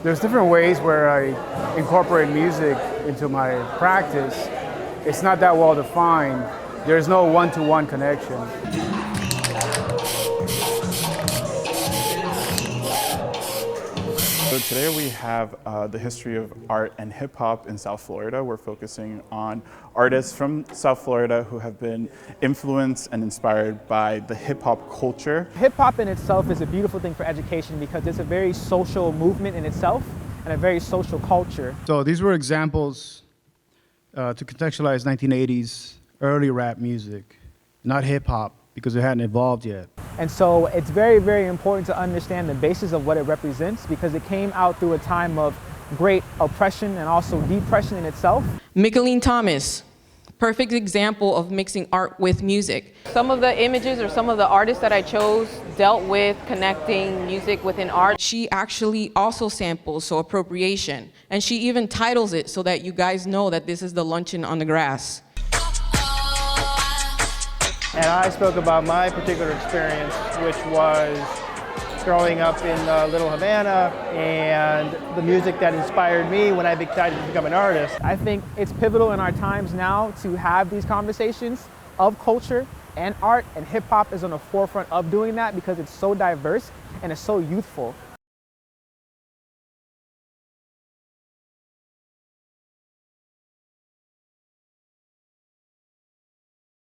There's different ways where I incorporate music into my practice. It's not that well defined. There's no one-to-one connection. So today we have the history of art and hip hop in South Florida. We're focusing on artists from South Florida who have been influenced and inspired by the hip hop culture. Hip hop in itself is a beautiful thing for education because it's a very social movement in itself and a very social culture. So these were examples to contextualize 1980s early rap music, not hip hop because it hadn't evolved yet. And so it's very, very important to understand the basis of what it represents because it came out through a time of great oppression and also depression in itself. Mickalene Thomas, perfect example of mixing art with music. Some of the images or some of the artists that I chose dealt with connecting music within art. She actually also samples, so appropriation. And she even titles it so that you guys know that this is the luncheon on the grass. And I spoke about my particular experience, which was growing up in Little Havana and the music that inspired me when I decided to become an artist. I think it's pivotal in our times now to have these conversations of culture and art, and hip hop is on the forefront of doing that because it's so diverse and it's so youthful.